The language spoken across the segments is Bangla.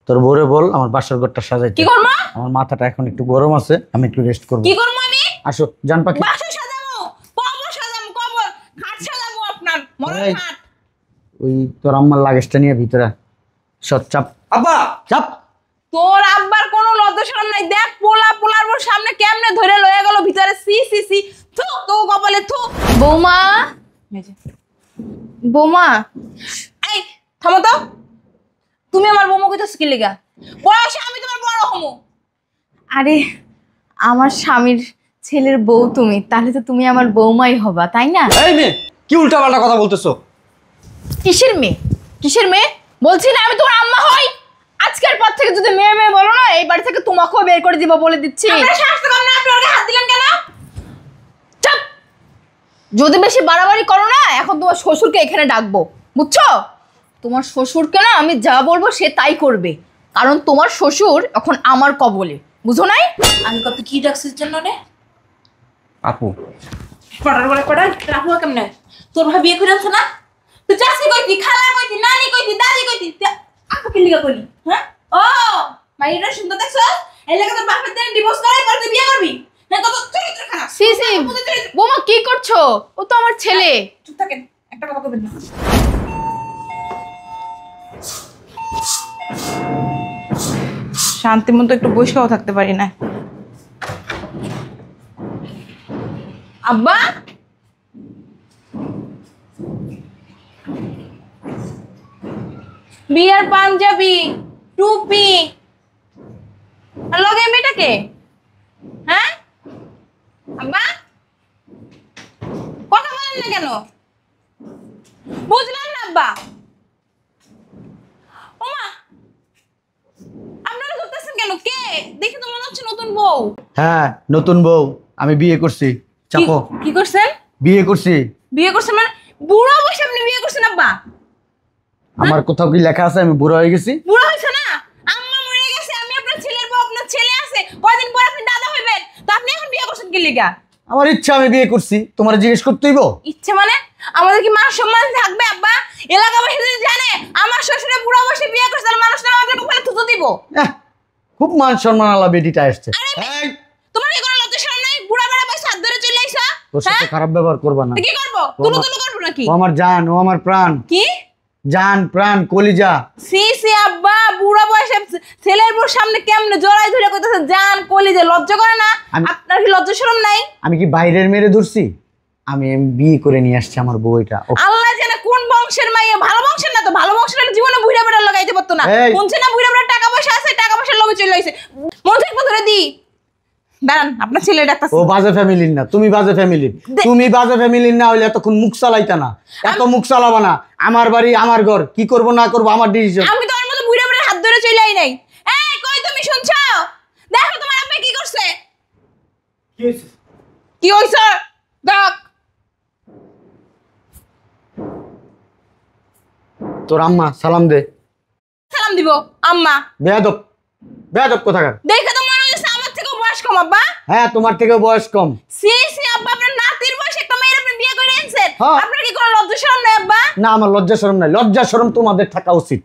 তোর বউরে বল আমার বাসার ঘরটা সাজাইতে। কি করব? আমার মাথাটা এখন একটু গরম আছে, আমি একটু রেস্ট করব। কি করব আমি? আসো জান পাখি। বাসা সাজাবো, কবর সাজাবো, কবর খাট সাজাবো আপনার মরার এই, খাট। ওই তোর আম্মার লাগেজটা নিয়ে ভিতরে সব চাপ। আব্বা চাপ। তোর আব্বার কোনো লজ্জা শরম নাই। দেখ পোলার ওর সামনে কেমনে ধরে লয়ে গেল ভিতরে। সি সি সি থু তো কপালে থু। বৌমা, বৌমা, এই থামো তো। তুমি আমার বৌমা কইতাছ কি লাগা? বয়সে আমি তোমার বড় হমু। আরে আমার স্বামীর ছেলের বউ তুমি, তাহলে তো তুমি আমার বৌমাই হবা, তাই না? এই মেয়ে, কি উল্টাপাল্টা কথা বলতেছো? কিসের মেয়ে? কিসের মেয়ে? বলছি না আমি তোমার আম্মা হই। আজকের পর থেকে যদি মেয়ে মেয়ে বলো না, এই বাড়ি থেকে তোমাকেও বের করে দিব বলে দিচ্ছি। আপনার সাহস তো কম না, আপনি ওকে হাত দিলেন কেন? চাপ। যদি বেশি বাড়াবাড়ি করো না, এখন তোমার শ্বশুরকে এখানে ডাকবো, বুঝছো? তোমার শ্বশুরকে না আমি যা বলবো সে তাই করবে, কারণ তোমার শ্বশুর এখন আমার কবলে, বুঝো নাই? আমি কত কি ডাকছিস জন্য রে? আপু পড়ার বলে পড়ার রাখবো কেমনে? তোর ভাই বিয়ে করে আনছ না? তুই চাষি কইতি, খালা কইতি, নানি কইতি, দাদি কইতি, আপু কি লিগা কইলি? হ্যাঁ? ও মাইরা সুন্দর দেখছ? এই লাগা তোর বাপের দেন ডিভোর্স করাই পরে তুই বিয়ে করবি? না কত চরিত্র খারাপ। সি সি, বৌমা কি করছো? ও তো আমার ছেলে। চুপ থাকেন, একটা কথা কইবেন না। শান্তি মতো একটু বসেও থাকতে পারি না। আব্বা বিয়ার পাঞ্জাবি টুপি আর লগে মেয়েটাকে, হ্যাঁ আব্বা কথা বলেন না কেন? বুঝলাম না আব্বা। ওমা আপনারা ধরতেছেন কেন? কে? দেখে তো মনে হচ্ছে নতুন বউ। হ্যাঁ নতুন বউ, আমি বিয়ে করছি। চাপো। কি করছেন? বিয়ে করছি। বিয়ে করছেন মানে বুড়া বয়সে আপনি বিয়ে করছেন আব্বা? আমার কোথাও কি লেখা আছে আমি বুড়ো হয়ে গেছি? বুড়া হইছে না, আম্মা মরে গেছে, আমি আপনার ছেলের বউ, আপনার ছেলে আছে, কয়দিন পর আপনি দাদা হইবেন, তো আপনি এখন বিয়ে করছেন কি লিগা? আমার ইচ্ছা আমি বিয়ে করছি, তোমার জিজ্ঞেস করতেইব? ইচ্ছে মানে আমাদের কি মান সম্মান থাকবে আব্বা? এলাকাবাসী যদি জানে আমার শ্বশুরে বুড়া বয়সে বিয়ে করছে, তাহলে মানুষরা আমাদের কপালে থুতু দিব। খুব মান সম্মান আলা বেটিটা আসছে। এই, তোমার কি কোনো লজ্জা শরম নাই? বুড়া বেড়া বয়স হাত ধরে চলে আইছা। তোর সাথে খারাপ ব্যবহার করবা না। কি করব? তুলু তুলু করব নাকি? ও আমার জান, ও আমার প্রাণ। কি জান প্রাণ কলিজা। সি সি আব্বা, বুড়া বয়সে ছেলের বউর সামনে কেমনে জড়াই ধরে কইতাছেন জান কলিজা? লজ্জা করে না? আপনার কি লজ্জা শরম নাই? আমি কি বাইরের মেরে ধরছি? আমি বিয়ে করে নিয়ে আসছি আমার বউ। এটা আল্লাহ জানে কোন বংশের মাইয়া। ভালো বংশের না তো, ভালো বংশের হলে জীবনে বুড়া বেড়া লাগাইতে পারতো না। শুনছে না বুড়া বেড়া টাকা পয়সা আছে, টাকা পয়সার লোভে চলে আইছে। মন থেকে ধরে দি দাঁড়ান, আপনার ছেলে ডাক্তার। ও বাজে ফ্যামিলির না, তুমি বাজে ফ্যামিলির। তুমি বাজে ফ্যামিলির না হইলে এতক্ষণ মুখ চালাইতা না, এত মুখ চালাবা না। আমার বাড়ি আমার ঘর, কি করব না করব আমার ডিসিশন। আমি তো ওর মতো বুড়া বেড়ার হাত ধরে চলে আই নাই। এই কই তুমি শুনছো? দেখো তোমার আব্বা কি করছে। কি হইছে? কি হইছে দেখ। তোর আম্মা সালাম দে। সালাম দিব আম্মা? বেয়াদব, বেয়াদব কোথাকার। দেখে তো মনে হচ্ছে আমার থেকে বয়স কম আব্বা। হ্যাঁ তোমার থেকে বয়স কম। সি সি আব্বা, আপনার নাতির বয়সে একটা মেয়ের আপনি বিয়ে করে এনেছেন। হ্যাঁ। আপনার কি কোনো লজ্জা শরম নাই আব্বা? না আমার লজ্জা শরম নাই। লজ্জা শরম তোমাদের থাকা উচিত।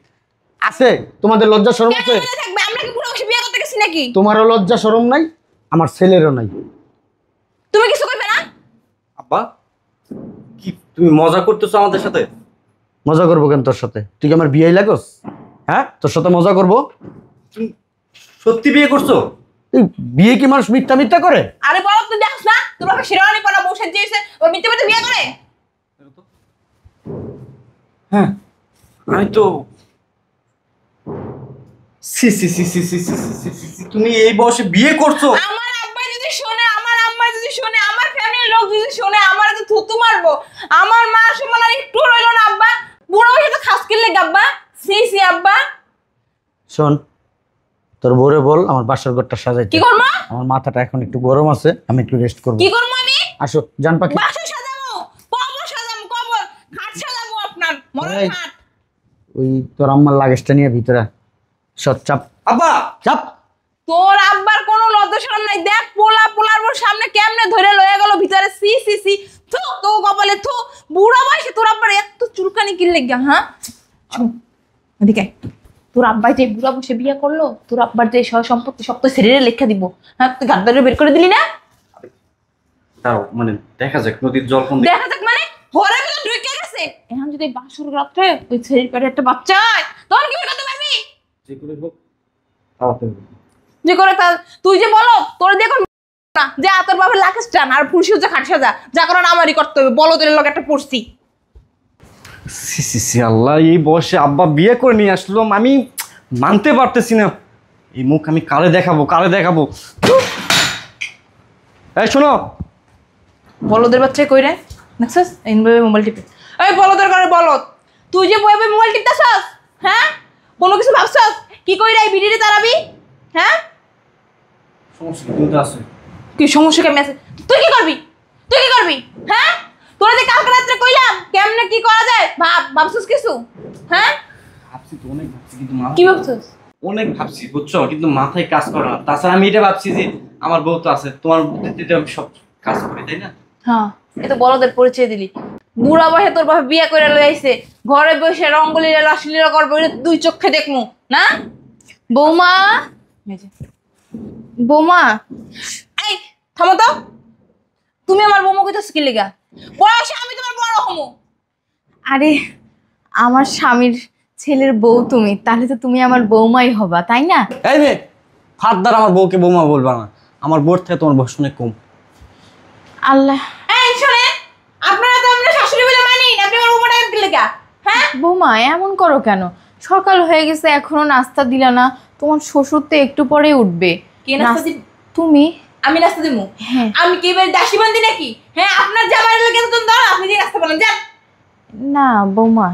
আছে তোমাদের লজ্জা শরম আছে? কেন থাকবে? আমরা কি বুড়ো বয়সে বিয়ে করতে গেছি নাকি? তোমারও লজ্জা শরম নাই, আমার ছেলেরও নাই। তুমি কিছু কইবে না? আব্বা কি তুমি মজা করতেছো আমাদের সাথে? মজা করবো কেন তোর সাথে? তুই কি আমার বিয়ে লাগোস? হ্যাঁ তোর সাথে মজা করবো? তুমি সত্যি বিয়ে করছো? এই বিয়ে কি মানুষ মিথ্যা মিথ্যা করে? আরে বলো, তুই দেখছ না তোর বাবা শিরোয়ানি পরা বউ সাজিয়েছে, ও মিথ্যে মিথ্যে বিয়ে করে? হ্যাঁ আমি তো সি সি সি সি সি সি সি সি সি, তুমি এই বয়সে বিয়ে করছো? আমার আব্বা যদি শুনে, আমার আম্মা যদি শুনে, আমার ফ্যামিলির লোক যদি শুনে, আমার তো থুতু মারবো। আমার মা সমান আর একটু রইল না আব্বা। বুড়ো বয়সে তো খাস কিনলে গাব্বা। সি সি আব্বা। শোন, তোর বউরে বল আমার বাসার ঘরটা সাজাইতে। কি করবো? আমার মাথাটা এখন একটু গরম আছে, আমি একটু রেস্ট করবো। কি করবো আমি? আসো জান পাখি। বাসা সাজাবো, কবর সাজাবো, কবর খাট সাজাবো আপনার মরার এই, খাট। ওই তোর আম্মার লাগেজটা নিয়ে ভিতরে সব চাপ। আব্বা চাপ। তোর আব্বার কোনো লজ্জা শরম নাই। দেখ পোলার ওর সামনে কেমনে ধরে লয়ে গেল ভিতরে। সি সি সি থু তো কপালে থু। বুড়া বয়সে তোর আব্বার এত চুলকানি কি লেগে? হ্যাঁ এদিকে তোর আব্বাই যে বুড়া বসে বিয়ে করলো, তোর আব্বার যে সয় সম্পত্তি সব তো ছেড়ে লেখা দিব। হ্যাঁ, তুই গাদ্দারে বের করে দিলি না? তাও মানে দেখা যাক নদীর জল কোন দিকে। দেখা যাক মানে ঘরের ভিতর ঢুকে গেছে। এখন যদি বাসর রাত্রে ওই ছেলের পেটে একটা বাচ্চা হয়, তখন কি করতে পারবি? যে করে হোক তাওতে হবে। যে করে তুই যে বলো তোর দিয়ে এখন না যে তোর বাবার লাকেশ টান আর ফুলসি হচ্ছে খাট সাজা, যা করার আমারই করতে হবে। বলো তোর লোক একটা পড়ছি। সি সি সি আল্লাহ, এই বয়সে আব্বা বিয়ে করে নিয়ে আসলো, আমি মানতে পারতেছি না। এই মুখ আমি কারে দেখাবো, কারে দেখাবো? এই শোনো, বলদের বাচ্চা কই রে দেখছস এইভাবে মোবাইল টিপে। এই বলদের করে বলদ, তুই যে বইবে মোবাইল টিপতাছস, হ্যাঁ কোনো কিছু ভাবছস? কি কই রে এই ভিডিওতে তারাবি? হ্যাঁ সমস্যা কি? তুমি তো আসো। কি সমস্যা কেমনে আছে? তুই কি করবি? তুই কি করবি? হ্যাঁ তোরা যে কালকে রাত্রে কইলাম কেমনে কি করা যায়, ভাবছস কিছু? হ্যাঁ ভাবছি তো অনেক ভাবছি, কিন্তু কি ভাবছস? অনেক ভাবছি বুঝছো, কিন্তু মাথায় কাজ করে না। তাছাড়া আমি এটা ভাবছি যে আমার বউ তো আছে, তোমার বুদ্ধিতে আমি সব কাজ করি, তাই না? হ্যাঁ এ তো বলদের পরিচয় দিলি। বুড়া বয়সে তোর বাবা বিয়ে করে লই আইছে, ঘরে বসে রঙ্গলীলা রাসলীলা করবো, এটা দুই চোখে দেখমু না? বৌমা, বৌমা, এই থামো তো, তুমি আমার বৌমা কইতাছ কি লিগা? বয়সে আমি তোমার বড় হমু। আরে আমার স্বামীর ছেলের বউ তুমি, তাহলে তো তুমি আমার বৌমাই হবা, তাই না? এই মেয়ে, ফারদার আমার বউকে বৌমা বলবা না। আমার বোর থেকে তোমার বয়স অনেক কম। আল্লাহ। এই শুনেন, আপনারা তো আমরা শাশুড়ি বলে মানি না, আপনি আমার বৌমাটা কি লিগা? হ্যাঁ বৌমা এমন করো কেন? সকাল হয়ে গেছে এখনো নাস্তা দিলা না। তোমার শ্বশুর তো একটু পরেই উঠবে। কে নাস্তা দিবে? তুমি। আমি নাস্তা দিমু? হ্যাঁ। আমি কি এবারে দাসী বান্দি নাকি? হ্যাঁ আপনার জামাই লাগে তো দাও, আপনি দিয়ে নাস্তা বানান যান। না বৌমা,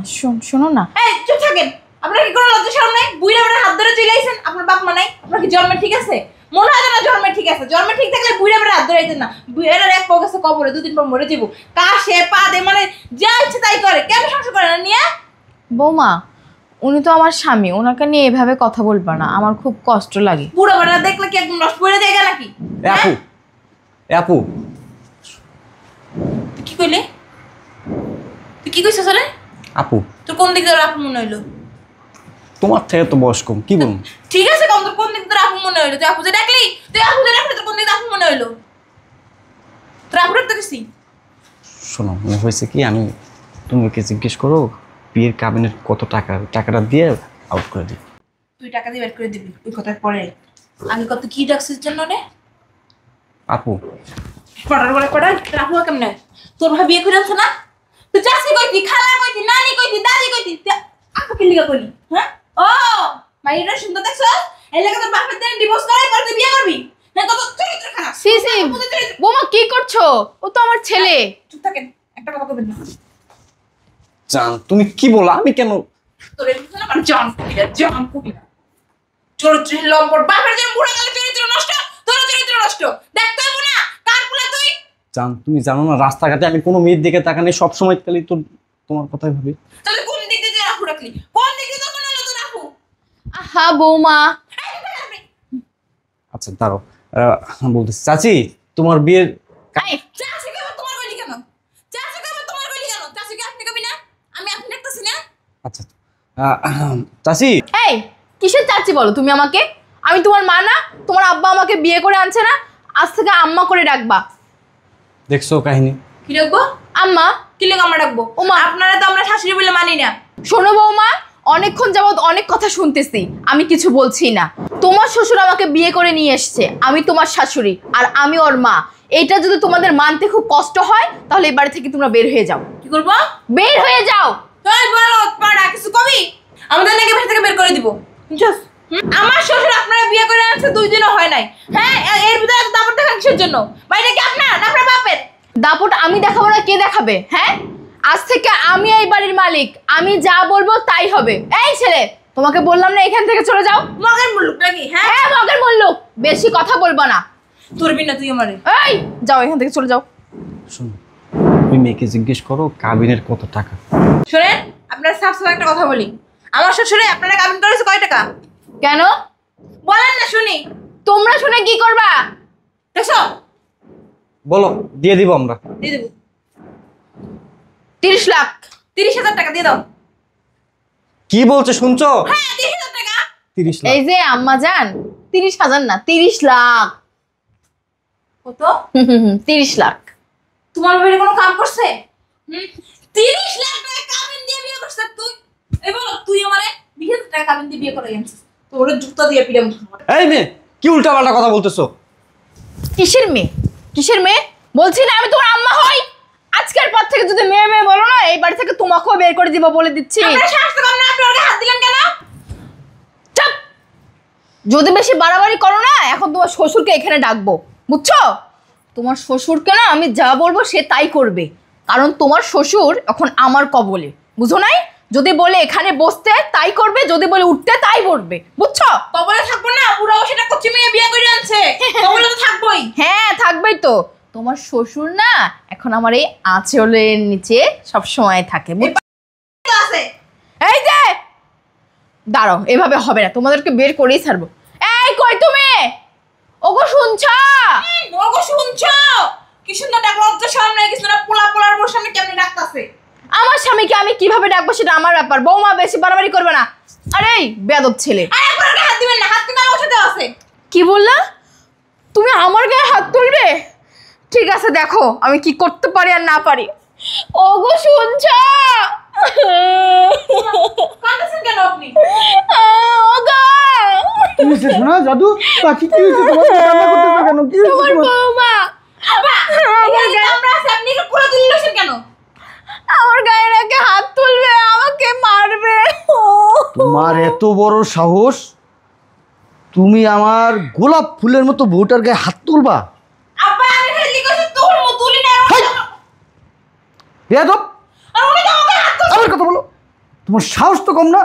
শোনো না। এই চুপ থাকেন, আপনার কি কোনো লজ্জা শরম নাই? বুইড়া বেড়ার হাত ধরে চলে আইছেন, আপনার বাপ মা নাই? আপনার কি জন্মে ঠিক আছে? মনে হয় না জন্মে ঠিক আছে। জন্মে ঠিক থাকলে বুইড়া বেড়ার হাত ধরে আইতেন না। বুইড়ার এক পাও গেছে কবরে, দুদিন পর মরে যাবো। কাশে পা দে মানে যা ইচ্ছে তাই করে। কেন সংসার করে না নিয়ে? বৌমা, উনি তো আমার স্বামী, ওনাকে নিয়ে এভাবে কথা বলবা না, আমার খুব কষ্ট লাগে। বুড়া বেড়া দেখলে কি একদম নষ্ট করে দেয় নাকি? এ আপু, এ আপু, তুই কি কইলি? তুই কি কইছিস রে? আপু তোর কোন দিক দিয়ে আপন মনে হইলো? তোমার থেকে তো বয়স কম, কি বলবো? ঠিক আছে কম, তোর কোন দিক দিয়ে আপন মনে হইলো? তুই আপু যে ডাকলি, তুই আপু যে ডাকলি, তোর কোন দিক দিয়ে আপন মনে হইলো? তোর আপু ডাকতে গেছি? শোনো, মনে হয়েছে কি, আমি তোমাকে জিজ্ঞেস করো বিয়ের কাবিনের কত টাকা, টাকাটা দিয়ে আউট করে দিই। তুই টাকা দিয়ে বের করে দিবি ওই কথার পরে। আগে কত কি ডাকছিস জন্য রে? আপু পড়ার করে পড়া রাখবো কেমনে? তোর ভাই বিয়ে করে আনছে না? তুই চাষি কইতি, খালা কইতি, নানি কইতি, দাদি কইতি, আপু কি লিগা কইলি? হ্যাঁ ও মাইরা সুন্দর দেখছ? এই লাগা তোর বাপের দেন ডিভোর্স করাই পর তুই বিয়ে করবি? হ্যাঁ কত চরিত্র খারাপ। সি বৌমা কি করছো? ও তো আমার ছেলে। চুপ থাকেন, একটা কথা কইবেন না। জান, তুমি কি বলো? আমি কেন? তোর এই না মানে জান কবি না। চরিত্র লম্পট, বাপের দেন বুড়া গেলে চরিত্র নষ্ট, তোর চরিত্র নষ্ট। দেখতে হবে না কার পুলা তুই? জান, তুমি জানো না, রাস্তাঘাটে আমি কোনো মেয়ের দিকে তাকানি, সবসময় খালি তো তোমার কথাই ভাবি। তাহলে কোন দিক দিয়ে রাখু রাখলি? কোন দিক দিয়ে তোর মনে হলো তোর রাখু? আহা বৌমা। আচ্ছা দাঁড়াও, বলতেছি চাচি, তোমার বিয়ের এই, চাষিকে আবার তোমার বলি কেন? চাষিকে আবার তোমার বলি কেন? চাষিকে আপনি কবি না? আমি আপনি দেখতেছি না? আচ্ছা চাচি, এই কিসের চাচ্ছি বলো তুমি আমাকে? আমি তোমার মা না? তোমার আব্বা আমাকে বিয়ে করে আনছে না? আজ থেকে আম্মা করে ডাকবা। দেখছো কাহিনী? কি রাখবো? আম্মা। কি লেগে আমরা ডাকবো? ওমা। আপনারা তো আমরা শাশুড়ি বলে মানি না। শোনো বৌমা, অনেকক্ষণ যাবত অনেক কথা শুনতেছি, আমি কিছু বলছি না। তোমার শ্বশুর আমাকে বিয়ে করে নিয়ে এসছে, আমি তোমার শাশুড়ি আর আমি ওর মা। এটা যদি তোমাদের মানতে খুব কষ্ট হয় তাহলে এই বাড়ি থেকে তোমরা বের হয়ে যাও। কি করবো? বের হয়ে যাও। তুই বলো পাড়া কিছু কবি? আমাদের নাকি বাসা থেকে বের করে দিব। বুঝছস? আমার শ্বশুর আপনারা বিয়ে করে আনছে 2 দিনও হয় নাই। হ্যাঁ এর ভিতরে এত দাপট দেখান কিসের জন্য? বাইরে কি আপনার না আপনার বাপের? দাপট আমি দেখাবো না, কে দেখাবে? হ্যাঁ, আজ থেকে আমি এই বাড়ির মালিক, আমি যা বলবো তাই হবে। এই ছেলে, তোমাকে বললাম না এখান থেকে চলে যাও। মগের মুলুক নাকি? হ্যাঁ হ্যাঁ মগের মুল্লুক, বেশি কথা বলবো না। তোর বিনা তুই আমারে। এই যাও, এখান থেকে চলে যাও। শোনো, ওই মেয়েকে জিজ্ঞেস করো কাবিনের কত টাকা। শুনেন, আপনার সাফ সাফ একটা কথা বলি। আমার শ্বশুরে আপনারা কাবিন করেছে কয় টাকা? কেন বলেন না শুনি। তোমরা শুনে কি করবা? দেখছো? বলো, দিয়ে দিব আমরা। দিয়ে দেবো 30 লাখ। 30,000 টাকা দিয়ে দাও। কি বলছো শুনছো? হ্যাঁ 30,000 টাকা। 30 লাখ। এই যে আম্মা জান, 30,000 না, 30 লাখ। কত? 30 লাখ। তোমার বাড়ি কোনো কাম করছে? 30 লাখ টাকা কাবিন দিয়ে বিয়ে করছিস তুই? এই বল তুই আমারে 20,000 টাকা কাবিন দিয়ে বিয়ে করে আনছিস। তোরে জুতা দিয়ে পিরাম। এই মেয়ে, কি উল্টাপাল্টা কথা বলতেছো? কিসের মেয়ে? কিসের মেয়ে? বলছি না আমি তোমার আম্মা হই। আজকের পর থেকে যদি মেয়ে মেয়ে বলো না, এই বাড়ি থেকে তোমাকেও বের করে দিব বলে দিচ্ছি। আপনার সাহস তো কম না, আপনি ওকে হাত দিলেন কেন? চাপ। যদি বেশি বাড়াবাড়ি করো না, এখন তোমার শ্বশুরকে এখানে ডাকবো, বুঝছো? তোমার শ্বশুরকে না আমি যা বলবো সে তাই করবে, কারণ তোমার শ্বশুর এখন আমার কবলে, বুঝো নাই? যদি বলে এখানে বসতে তাই করবে, যদি বলে উঠতে তাই বলবে, বুঝছো? কবলে থাকবো না, পুরো সেটা কচি মেয়ে বিয়ে করে আনছে। কবলে তো থাকবোই। হ্যাঁ থাকবেই তো। তোমার শ্বশুর না এখন আমার এই আঁচলের নিচে সব সময় থাকে, বুঝছো? তো আছে। এই যে দাঁড়াও, এভাবে হবে না, তোমাদেরকে বের করেই ছাড়বো। এই কই তুমি? ওগো শুনছো? ওগো শুনছো? কি সুন্দর ডাক, লজ্জা শরম নাই কিছু না, পোলার বউর সামনে কেমনে ডাকতাছে? আমার স্বামীকে আমি কিভাবে ডাকবো সেটা আমার ব্যাপার, বৌমা বেশি বাড়াবাড়ি করবে না। আরে বেয়াদব ছেলে। আরে আপনার ওকে হাত দিবেন না, হাত কিন্তু আমার সাথে আছে। কি বললা? তুমি আমার গায়ে হাত তুলবে? ঠিক আছে, দেখো আমি কি করতে পারি আর না পারি। ওগো শুনছো? কাঁদতেছেন কেন আপনি? ওগো কি হয়েছে শোনা জাদু? বাকি কি হয়েছে তোমার? কান্না করতেছো কেন? কি হয়েছে তোমার তোমার? বৌমা আব্বা, এখানে যে আমরা আছি, আপনি এগুলো পুরো তুলে নিয়েছেন কেন? আমার গায়ে রেখে হাত তুলবে, আমাকে মারবে। তোমার এত বড় সাহস, তুমি আমার গোলাপ ফুলের মতো বউটার গায়ে হাত তুলবা? আব্বা, আমি খালি কইছি তুলি না। বেয়াদব, আর উনি তো আমাকে হাত তুলছে। আমার কথা বলো। তোমার সাহস তো কম না,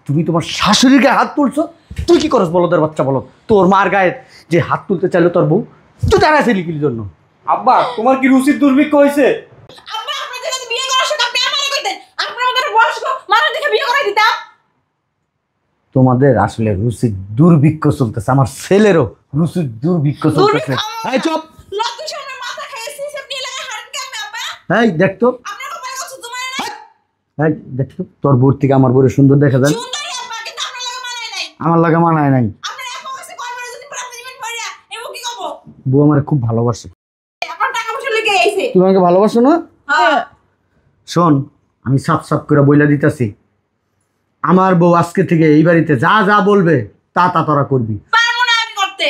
তুমি তোমার শাশুড়ির গায়ে হাত তুলছো। তুই কি করস বলদের বাচ্চা? বলো, তোর মার গায়ে যে হাত তুলতে চাইলো তোর বউ, তুই দাঁড়াইছিলি কি জন্য? আব্বা, তোমার কি রুচির দুর্ভিক্ষ হয়েছে? আব্বা, আপনার যদি বিয়ে করার সময় আপনি আমারে কইতেন, আপনার মতো একটা বয়স্ক মানুষ দেখে বিয়ে করে দিতাম। তোমাদের আসলে রুচির দুর্ভিক্ষ চলতেছে, আমার ছেলেরও রুচির দুর্ভিক্ষ চলতেছে। এই চুপ। লজ্জা শরমে মাথা খাইছি, আপনি এলাকায় হারেন কেন আব্বা? এই দেখতো, আপনার কপালে কত তোমার না? এই দেখতো, তোর বোর থেকে আমার বোরে সুন্দর দেখা যায়। সুন্দরী আব্বা, কিন্তু আপনার লাগা মানায় নাই। আমার লাগা মানায় নাই। আপনার আপা কাছে কয়বার যদি পরে আপনি দিবেন পড়িয়া, এমন কি কব? বউ আমার খুব ভালোবাসে। আপনার টাকা পয়সা লেগে আইছে। তুমি আমাকে ভালোবাসো না? হ্যাঁ। শোন, আমি সাফ সাফ করে বইলা দিতেছি, আমার বউ আজকে থেকে এই বাড়িতে যা যা বলবে তা তা তোরা করবি। পারবো না আমি করতে।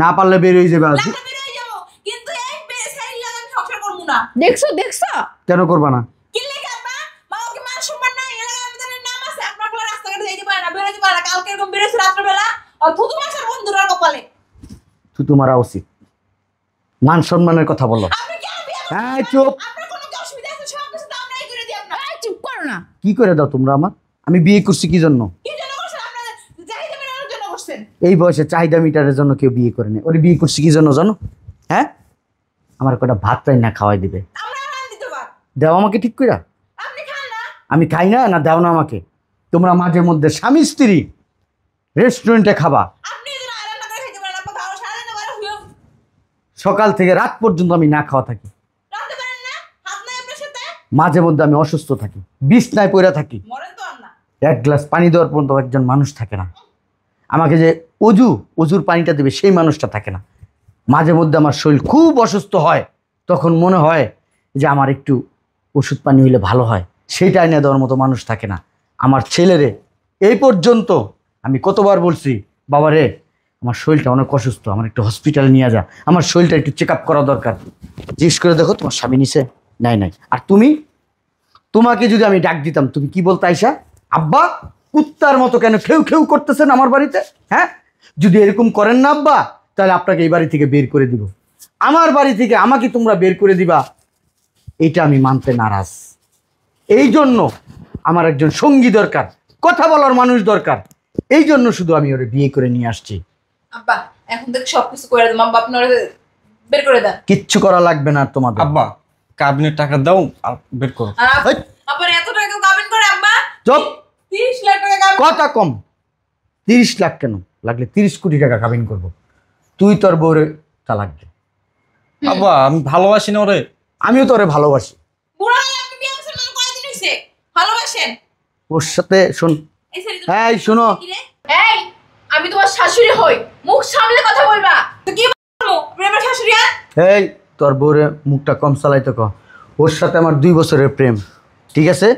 না পারলে বের হয়ে যাবে। আজ লাগলে বের হয়ে যাবো, কিন্তু এই বেসাইল লাগা আমি সংসার করবো না। দেখছো দেখছো? কেন করবা না? কি লেখা আব্বা? মা ওকে মান সম্মান নাই, এলাকায় আমাদের নাম আছে। আপনার বলে রাস্তাঘাটে যাইতে পারে না, বের হইতে পারে না। কালকে এরকম বেরোচ্ছে রাত্রেবেলা, আর থুতু মাছের বন্ধুরা কপালে। তুই তোমার উচিত মান সম্মানের কথা বলো। আপনি কেন বিয়ে করছেন? এই চুপ। আপনার কোনো কি অসুবিধা আছে? সব কিছু তো আমরাই করে দিই আপনার। এই চুপ করো না। কি করে দাও তোমরা আমার? আমি বিয়ে করছি কি জন্য? কি জন্য করছেন? আপনাদের চাহিদা মেটানোর জন্য করছেন। এই বয়সে চাহিদা মিটারের জন্য কেউ বিয়ে করে না। ওরে বিয়ে করছি কি জন্য জানো? হ্যাঁ, আমার কটা ভাত চাই না খাওয়াই দিবে। আমরা রান দিতে পার। দেও আমাকে ঠিক করে। আপনি খান না। আমি খাই না, না দেও না আমাকে। তোমরা মাঝে মধ্যে স্বামী স্ত্রী রেস্টুরেন্টে খাবা, আপনি যদি রান্না করে খাইতে পারেন, আপা খাওয়া সারাদিন বাইরে হইও। সকাল থেকে রাত পর্যন্ত আমি না খাওয়া থাকি, রাঁধতে পারেন না? হাত নাই আপনার সাথে? মাঝে মধ্যে আমি অসুস্থ থাকি, বিছনায় পড়ে থাকি, মরেন তো আর না। এক গ্লাস পানি দেওয়ার পর্যন্ত একজন মানুষ থাকে না। আমাকে যে অজুর পানিটা দেবে সেই মানুষটা থাকে না। মাঝে মধ্যে আমার শরীর খুব অসুস্থ হয়, তখন মনে হয় যে আমার একটু ওষুধ পানি হইলে ভালো হয়, সেইটা এনে দেওয়ার মতো মানুষ থাকে না। আমার ছেলেরে এই পর্যন্ত আমি কতবার বলছি, বাবা রে আমার শরীরটা অনেক অসুস্থ, আমার একটু হসপিটালে নিয়ে যা, আমার শরীরটা একটু চেক আপ করা দরকার। জিজ্ঞেস করে দেখো তোমার স্বামী নিছে? নাই নাই। আর তোমাকে যদি আমি ডাক দিতাম, তুমি কি বলতে আইসা? আব্বা কুত্তার মতো কেন খেউ খেউ করতেছেন আমার বাড়িতে? হ্যাঁ, যদি এরকম করেন না আব্বা, তাহলে আপনাকে এই বাড়ি থেকে বের করে দিব। আমার বাড়ি থেকে আমাকে তোমরা বের করে দিবা, এটা আমি মানতে নারাজ। এই জন্য আমার একজন সঙ্গী দরকার, কথা বলার মানুষ দরকার। এই জন্য শুধু আমি ওরে বিয়ে করে নিয়ে আসছি। আব্বা, এখন থেকে সবকিছু করে দেব। আব্বা, আপনি ওরে বের করে দেন। কিচ্ছু করা লাগবে না তোমাদের। আব্বা, কাবিনের টাকা দাও আর বের করো। আর হেই। আপনার এত টাকা কেউ কাবিন করে আব্বা? চুপ। 30 লাখ টাকা কাবিন। কথা কম। 30 লাখ কেন, লাগলে 30 কোটি টাকা কাবিন করব। তুই তোর বউরে তালাক দে। আব্বা, আমি ভালোবাসি না ওরে। আমিও তোরে ভালোবাসি। বুড়া হয়ে আপনি বিয়ে করছেন মানে কয়দিন হইছে? ভালোবাসেন? ওর সাথে শোন, এই ছেলেটা এই শোনো, কি রে? এই আমি তোমার শাশুড়ি হই, মুখ সামলে কথা বলবা। তো কি বলবো প্রেমের শাশুড়ি আর এই তোর বউরে মুখটা কম চালাইতে ক। ওর সাথে আমার 2 বছরের প্রেম, ঠিক আছে?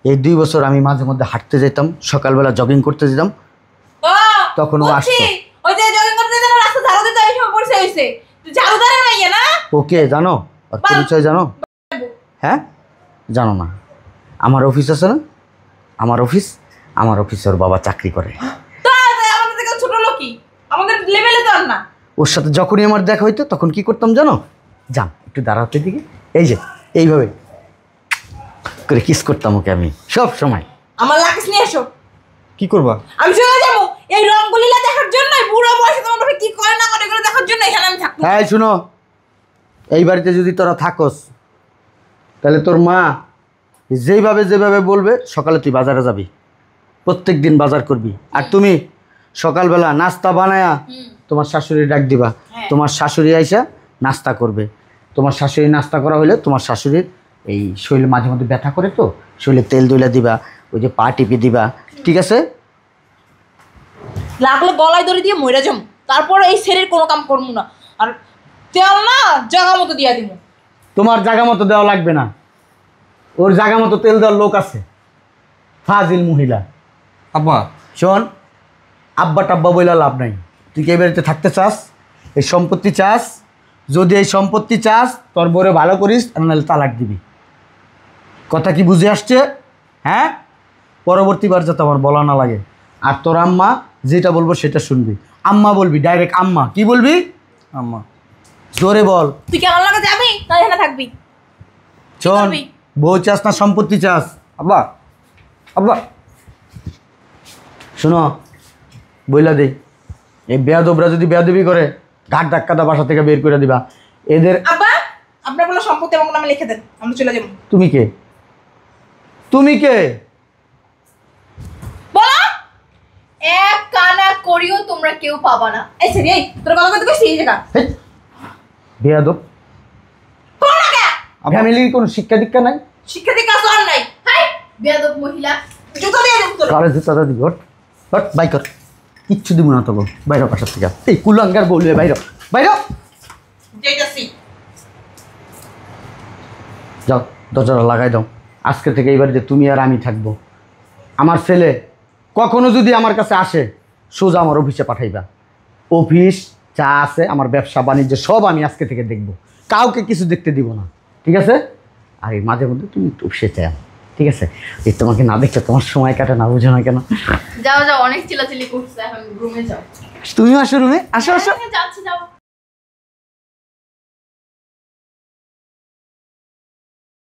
এই 2 বছর আমি মাঝে মধ্যে হাঁটতে যেতাম, সকালবেলা জগিং করতে যেতাম, ও তখন ও বুঝছি। আসতো। ওই যে জগিং করতে যেন রাস্তা ঝাড়ু দিতে এই সময় পড়ছে হইছে, তুই ঝাড়ু দাঁড়ে মাইয়া না? ওকে জানো? আর পরিচয় জানো? হ্যাঁ জানো না? আমার অফিস আছে না, আমার অফিসে ওর বাবা চাকরি করে। তো আমাদের থেকে ছোট লোকই, আমাদের লেভেলে তো আর না। ওর সাথে যখনই আমার দেখা হইতো তখন কি করতাম জানো? যান একটু দাঁড়াতে দিকে, এই যে এইভাবে করে কিস করতাম ওকে আমি সব সময়। আমার লাকিস নিয়ে এসো, কি করবা? আমি চলে যাবো এই রঙ্গলীলা দেখার জন্য। বুড়ো বয়সে তোমার বাবা কি করে না করে এগুলো দেখার জন্য এখানে আমি থাকবো। হ্যাঁ শুনো, এই বাড়িতে যদি তোরা থাকস তাহলে তোর মা যেভাবে বলবে, সকালে তুই বাজারে যাবি, প্রত্যেক দিন বাজার করবি, আর তুমি সকালবেলা নাস্তা বানায়া তোমার শাশুড়ি ডাক দিবা। হ্যাঁ। তোমার শাশুড়ি আইসা নাস্তা করবে। তোমার শাশুড়ি নাস্তা করা হলে তোমার শাশুড়ির এই শরীরে মাঝে মধ্যে ব্যথা করে, তো শরীরে তেল দইলা দিবা, ওই যে পা টিপে দিবা, ঠিক আছে? লাগলে গলায় দড়ি দিয়ে মইরা যাবো, তারপর এই শরীর কোনো কাম করবো না। আর তেল না জায়গা মতো দিয়া দিব। তোমার জায়গা মতো দেওয়া লাগবে না, ওর জায়গা মতো তেল দেওয়ার লোক আছে, ফাজিল মহিলা। আব্বা শোন, আব্বা টাব্বা বইলা লাভ নাই। তুই কি এই বাড়িতে থাকতে চাস? এই সম্পত্তি চাস? যদি এই সম্পত্তি চাস তোর বউরে ভালো করিস, আর নাহলে তালাক দিবি। কথা কি বুঝে আসছে? হ্যাঁ, পরবর্তীবার যাতে আমার বলা না লাগে। আর তোর আম্মা যেটা বলবো সেটা শুনবি। আম্মা বলবি, ডাইরেক্ট আম্মা। কি বলবি? আম্মা জোরে বল। তুই কি আমার লাগে যাবি না এখানে থাকবি? শোন, করবি? বউ চাস না সম্পত্তি চাস? আব্বা আব্বা শোনো, বইলা দে, এই বেয়াদবরা যদি বেয়াদবি করে ঘাট ধাক্কাটা বাসা থেকে বের করে দিবা। এদের আব্বা আপনার বলে সম্পত্তি আমার নামে লিখে দেন, আমরা চলে যাবো। তুমি কে? তুমি কে? বলো। এক কানা করিও তোমরা কেউ পাবা না। এই সেরি, এই তোর কথা কথা কইছিস এই জায়গা হেই, বেয়াদব। কোন না? ফ্যামিলির কোনো শিক্ষা দীক্ষা নাই? শিক্ষা দিয়ে কাজ আর নাই। হাই বেয়াদব মহিলা। জুতো দিয়ে দেব তোর। কারে জুতাটা দিবি? হট হট, বাই কর। কিচ্ছু দিব না তোকে, বাইরে বাসার থেকে। এই কুলাঙ্গার বলবে বাইরে বাইরে। যাইতাছি। যাও, দরজাটা লাগাই দাও। আজকে থেকে এই বাড়িতে তুমি আর আমি থাকবো। আমার ছেলে কখনো যদি আমার কাছে আসে, সোজা আমার অফিসে পাঠাইবা। অফিস যা আছে, আমার ব্যবসা বাণিজ্য সব আমি আজকে থেকে দেখব, কাউকে কিছু দেখতে দিব না, ঠিক আছে? আর এই মাঝে মধ্যে তুমি একটু অফিসে চাই, ঠিক আছে? এই তোমাকে না দেখলে তোমার সময় কাটে না, বুঝো না কেন? যাও যাও, অনেক চিল্লাচিল্লি করছে, এখন রুমে যাও। তুমি আসো রুমে, আসো আসো। যাচ্ছি, যাও।